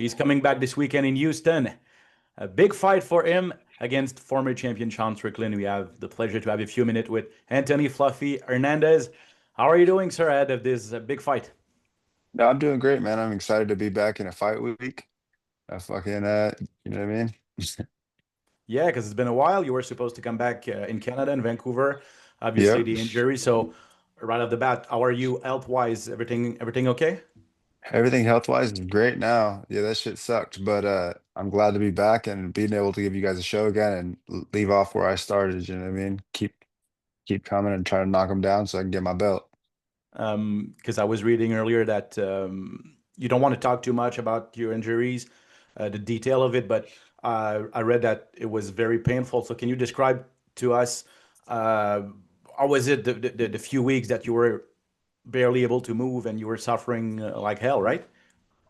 He's coming back this weekend in Houston. A big fight for him against former champion Sean Strickland. We have the pleasure to have a few minutes with Anthony Fluffy Hernandez. How are you doing, sir, ahead of this big fight? No, I'm doing great, man. I'm excited to be back in a fight week. You know what I mean? Yeah, because it's been a while. You were supposed to come back in Canada, in Vancouver. Obviously, Yep. the injury. So, right off the bat, how are you health-wise? Everything okay? Everything health-wise is great now. Yeah, that shit sucked, but I'm glad to be back and being able to give you guys a show again and leave off where I started, you know what I mean? Keep coming and try to knock them down so I can get my belt. Because I was reading earlier that you don't want to talk too much about your injuries, the detail of it, but I read that it was very painful. So can you describe to us uh, how was it the few weeks that you were barely able to move and you were suffering like hell, right?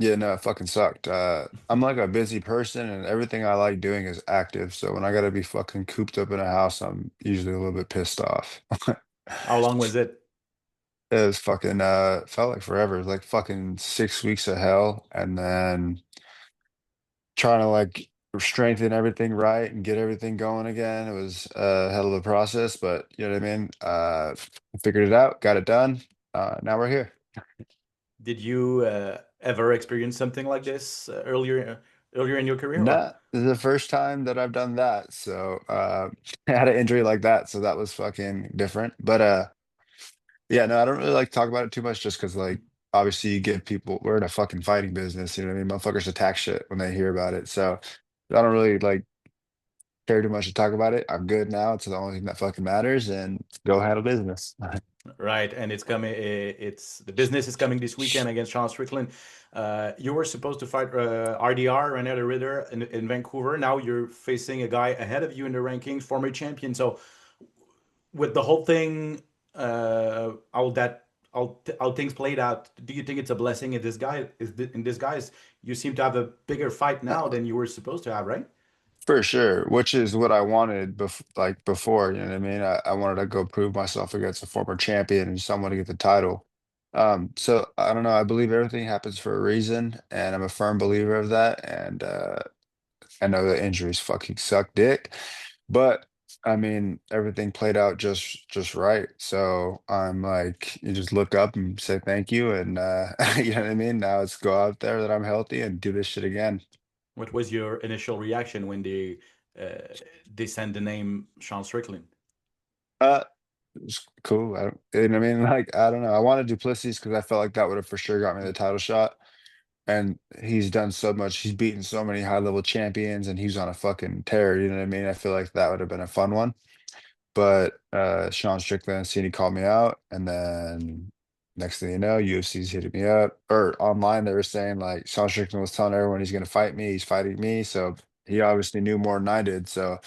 Yeah, no, it fucking sucked. I'm like a busy person and everything I like doing is active. So when I gotta be fucking cooped up in a house, I'm usually a little bit pissed off. How long was it? It was fucking felt like forever. It was like fucking 6 weeks of hell and then trying to like strengthen everything right and get everything going again. It was a hell of a process, but you know what I mean? Figured it out, got it done. Now we're here. Did you ever experience something like this earlier in your career? Or Nah, this is the first time that I've done that. So I had an injury like that, so that was fucking different. But yeah, no, I don't really like to talk about it too much just because like obviously you give people we're in a fucking fighting business, you know what I mean? Motherfuckers attack shit when they hear about it. So I don't really like care too much to talk about it. I'm good now. It's the only thing that fucking matters and go handle business. right, and it's coming. It's the business is coming this weekend against Sean Strickland. You were supposed to fight RDR, Renata Ritter, in Vancouver. Now you're facing a guy ahead of you in the rankings, former champion. So with the whole thing, how things played out, do you think it's a blessing in disguise? You seem to have a bigger fight now than you were supposed to have, right? For sure, which is what I wanted like before, you know what I mean? I wanted to go prove myself against a former champion and someone to get the title. So I don't know, I believe everything happens for a reason, and I'm a firm believer of that. And I know the injuries fucking suck dick, but I mean everything played out just right. So I'm like, you just look up and say thank you, and you know what I mean? Now let's go out there that I'm healthy and do this shit again. What was your initial reaction when uh, they sent the name Sean Strickland? Uh, it's cool. I don't, you know what I mean? Like, I don't know. I wanted Duplessis because I felt like that would have for sure got me the title shot. And he's done so much. He's beaten so many high level champions and he's on a fucking tear. You know what I mean? I feel like that would have been a fun one. But Sean Strickland, seen he called me out. And then next thing you know, UFC's hitting me up. Or online, they were saying like Sean Strickland was telling everyone he's going to fight me. He's fighting me. So he obviously knew more than I did. So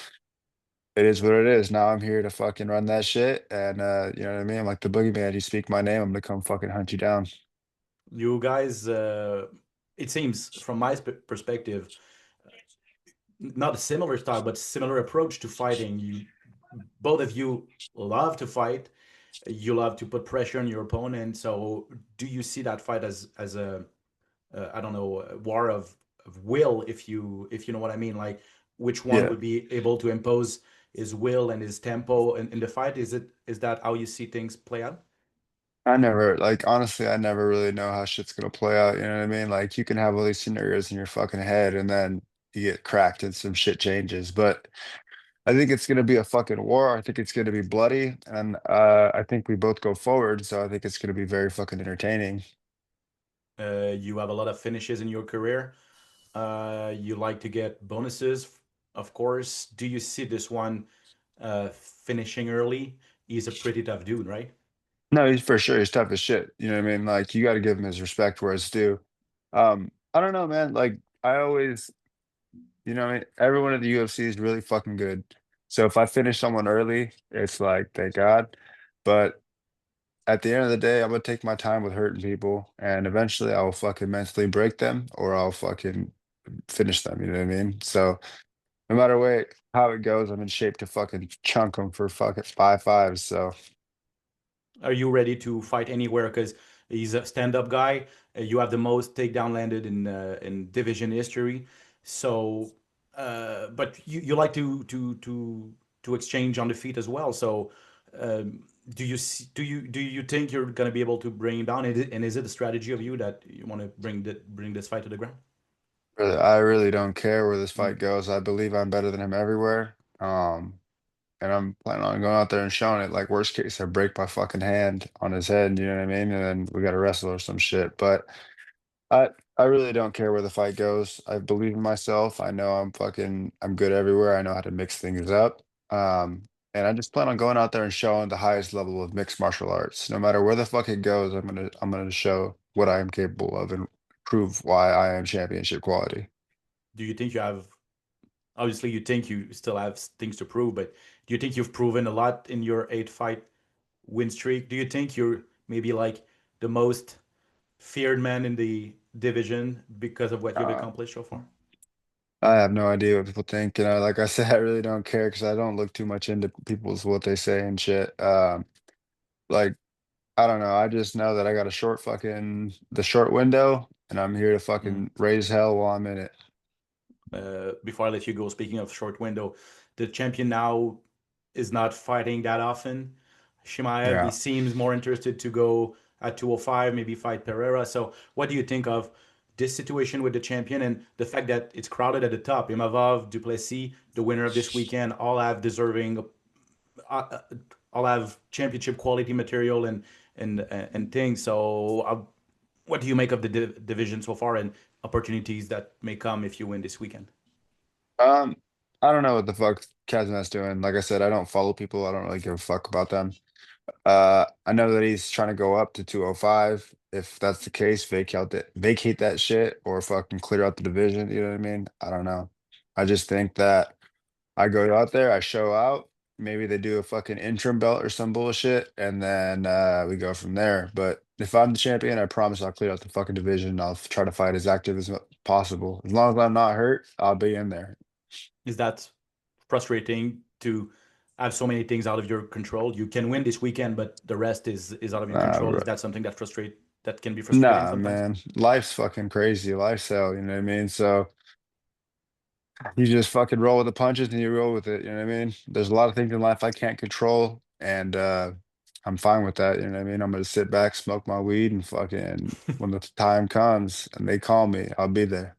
it is what it is. Now I'm here to fucking run that shit. And you know what I mean? I'm like the boogeyman. You speak my name, I'm gonna come fucking hunt you down. You guys, it seems from my perspective, not a similar style, but similar approach to fighting. You both of you love to fight. You love to put pressure on your opponent. So, do you see that fight as a I don't know, a war of will, if you know what I mean? Like which one Yeah. would be able to impose his will and his tempo in the fight? Is that how you see things play out? I never like honestly, I never really know how shit's gonna play out. You know what I mean? Like you can have all these scenarios in your fucking head and then you get cracked and some shit changes. But I think it's gonna be a fucking war. I think it's gonna be bloody. And I think we both go forward. So I think it's gonna be very fucking entertaining. You have a lot of finishes in your career. You like to get bonuses, of course. Do you see this one finishing early? He's a pretty tough dude, right? No, he's for sure he's tough as shit. You know what I mean? Like you gotta give him his respect where it's due. I don't know, man. Like I always, you know, what I mean? Everyone at the UFC is really fucking good. So if I finish someone early, it's like, thank God. But at the end of the day, I'm gonna take my time with hurting people, and eventually I will fucking mentally break them, or I'll fucking finish them. You know what I mean? So no matter way how it goes, I'm in shape to fucking chunk them for fucking 5-5s. So Are you ready to fight anywhere? Because he's a stand-up guy. You have the most takedown landed in division history. So, but you like to exchange on the feet as well. So, do you think you're going to be able to bring him down? And is it a strategy of you that you want to bring this fight to the ground? I really don't care where this Mm. fight goes. I believe I'm better than him everywhere. And I'm planning on going out there and showing it. Like worst case, I break my fucking hand on his head. You know what I mean? And then we got to wrestle or some shit. But I I really don't care where the fight goes. I believe in myself. I know I'm good everywhere. I know how to mix things up. And I just plan on going out there and showing the highest level of mixed martial arts. No matter where the fuck it goes, I'm gonna show what I am capable of and prove why I am championship quality. Do you think you have obviously you think you still have things to prove, but do you think you've proven a lot in your 8 fight win streak? Do you think you're maybe like the most feared man in the division because of what you've Uh, accomplished so far? I have no idea what people think. Like I said, I really don't care because I don't look too much into people's what they say and shit. Like I don't know. I just know that I got the short window, and I'm here to Mm. fucking raise hell while I'm in it. Before I let you go, speaking of short window, the champion now is not fighting that often. Shimaev, he Yeah. seems more interested to go at 205, maybe fight Pereira. So, what do you think of this situation with the champion and the fact that it's crowded at the top? Imavov, Duplessis, the winner of this weekend, uh, all have championship quality material and things. So, what do you make of the division so far and opportunities that may come if you win this weekend? Um, I don't know what the fuck Kazmat's doing. Like I said, I don't follow people. I don't really give a fuck about them. I know that he's trying to go up to 205. If that's the case, vacate that shit or fucking clear out the division. You know what I mean? I don't know. I just think that I go out there, I show out. Maybe they do a fucking interim belt or some bullshit, and then we go from there. But if I'm the champion, I promise I'll clear out the fucking division. I'll try to fight as active as possible. As long as I'm not hurt, I'll be in there. Is that frustrating to have so many things out of your control? You can win this weekend, but the rest is out of your Nah, control. bro. Is that something that can be frustrating Nah, sometimes? man. Life's fucking crazy. Life's hell, you know what I mean? So you just fucking roll with the punches and you roll with it, you know what I mean? There's a lot of things in life I can't control, and I'm fine with that, you know what I mean? I'm gonna sit back, smoke my weed, and fucking when the time comes and they call me, I'll be there.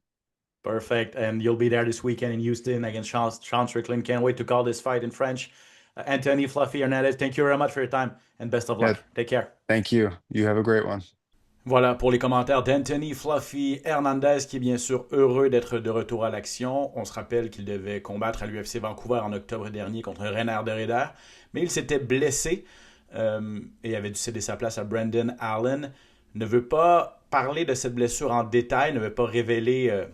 Perfect. And you'll be there this weekend in Houston against Sean Strickland. Can't wait to call this fight in French. Anthony Fluffy Hernandez, thank you very much for your time and best of Yeah, luck. Take care. thank you. You have a great one. Voilà pour les commentaires d'Anthony Fluffy Hernandez, qui est bien sûr heureux d'être de retour à l'action. On se rappelle qu'il devait combattre à l'UFC Vancouver en octobre dernier contre Reder, mais il s'était blessé et avait dû céder sa place à Brandon Allen. Ne veut pas parler de cette blessure en détail, ne veut pas révéler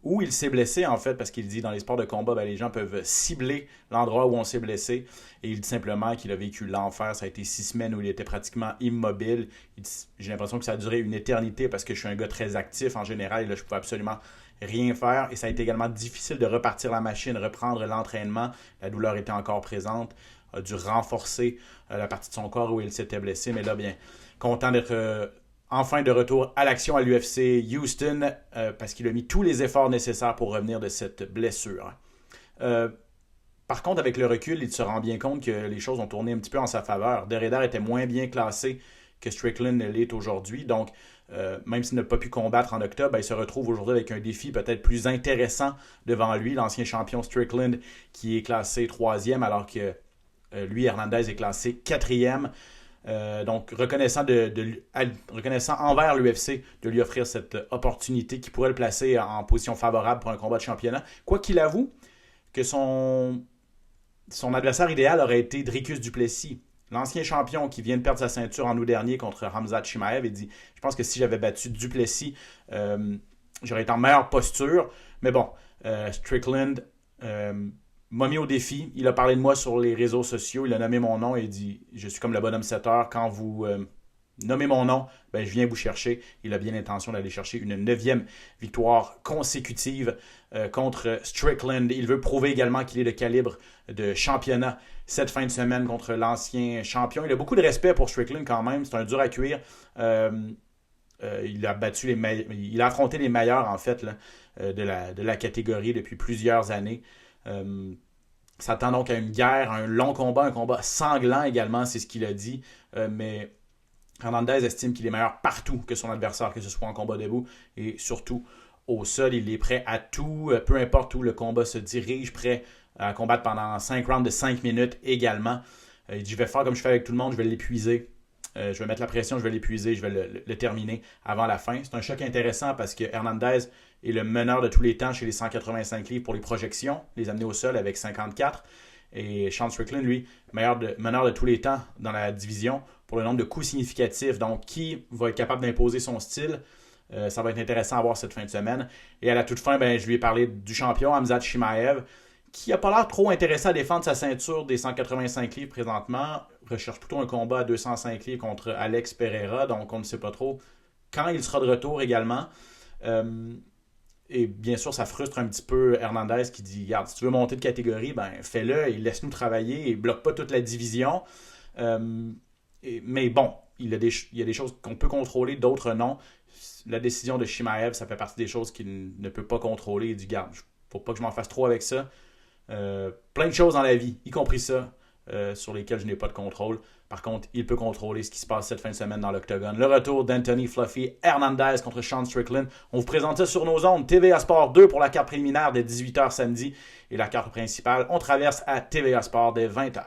où il s'est blessé, en fait, parce qu'il dit dans les sports de combat, ben, les gens peuvent cibler l'endroit où on s'est blessé. Et il dit simplement qu'il a vécu l'enfer. Ça a été 6 semaines où il était pratiquement immobile. J'ai l'impression que ça a duré une éternité parce que je suis un gars très actif en général. Et là, je pouvais absolument rien faire. Et ça a été également difficile de repartir la machine, reprendre l'entraînement. La douleur était encore présente. A dû renforcer la partie de son corps où il s'était blessé. Mais là, bien, content d'être enfin de retour à l'action à l'UFC Houston parce qu'il a mis tous les efforts nécessaires pour revenir de cette blessure. Euh, Par contre, avec le recul, il se rend bien compte que les choses ont tourné un petit peu en sa faveur. Derrida était moins bien classé que Strickland l'est aujourd'hui. Donc, même s'il n'a pas pu combattre en octobre, ben, il se retrouve aujourd'hui avec un défi peut-être plus intéressant devant lui. L'ancien champion Strickland qui est classé troisième alors que lui, Hernandez, est classé quatrième. Donc, reconnaissant envers l'UFC de lui offrir cette opportunité qui pourrait le placer en position favorable pour un combat de championnat. Quoi qu'il avoue que son adversaire idéal aurait été Dricus Duplessis, l'ancien champion qui vient de perdre sa ceinture en août dernier contre Khamzat Chimaev. Il dit, je pense que si j'avais battu Duplessis, j'aurais été en meilleure posture. Mais bon, Strickland m'a mis au défi. Il a parlé de moi sur les réseaux sociaux. Il a nommé mon nom et il dit, je suis comme le bonhomme 7 heures. Quand vous nommez mon nom, ben, je viens vous chercher. Il a bien l'intention d'aller chercher une 9e victoire consécutive contre Strickland. Il veut prouver également qu'il est de calibre de championnat cette fin de semaine contre l'ancien champion. Il a beaucoup de respect pour Strickland quand même. C'est un dur à cuire. il a il a affronté les meilleurs, en fait, là, de la catégorie depuis plusieurs années. S'attend donc à une guerre, à un long combat, un combat sanglant également, c'est ce qu'il a dit. Mais Hernandez estime qu'il est meilleur partout que son adversaire, que ce soit en combat debout et surtout au sol. Il est prêt à tout, peu importe où le combat se dirige, prêt à combattre pendant 5 rounds de 5 minutes également. Il dit, je vais faire comme je fais avec tout le monde, je vais l'épuiser. Je vais mettre la pression, je vais l'épuiser, je vais le terminer avant la fin. C'est un choc intéressant parce que Hernandez est le meneur de tous les temps chez les 185 livres pour les projections, les amener au sol avec 54. Et Sean Strickland, lui, meneur de tous les temps dans la division pour le nombre de coups significatifs. Donc, qui va être capable d'imposer son style? Ça va être intéressant à voir cette fin de semaine. Et à la toute fin, je lui ai parlé du champion, Khamzat Chimaev, qui n'a pas l'air trop intéressé à défendre sa ceinture des 185 livres présentement. Recherche plutôt un combat à 205 livres contre Alex Pereira. Donc, on ne sait pas trop quand il sera de retour également. Et bien sûr, ça frustre un petit peu Hernandez qui dit, regarde, si tu veux monter de catégorie, fais-le et laisse-nous travailler et bloque pas toute la division. Mais bon, il y a des choses qu'on peut contrôler, d'autres non. La décision de Chimaev, ça fait partie des choses qu'il ne peut pas contrôler. Il dit, regarde, faut pas que je m'en fasse trop avec ça. Plein de choses dans la vie, y compris ça, sur lesquelles je n'ai pas de contrôle. Par contre, il peut contrôler ce qui se passe cette fin de semaine dans l'octogone. Le retour d'Anthony Fluffy Hernandez contre Sean Strickland. On vous présente ça sur nos ondes. TVA Sports 2 pour la carte préliminaire dès 18h samedi. Et la carte principale, on traverse à TVA Sports dès 20h.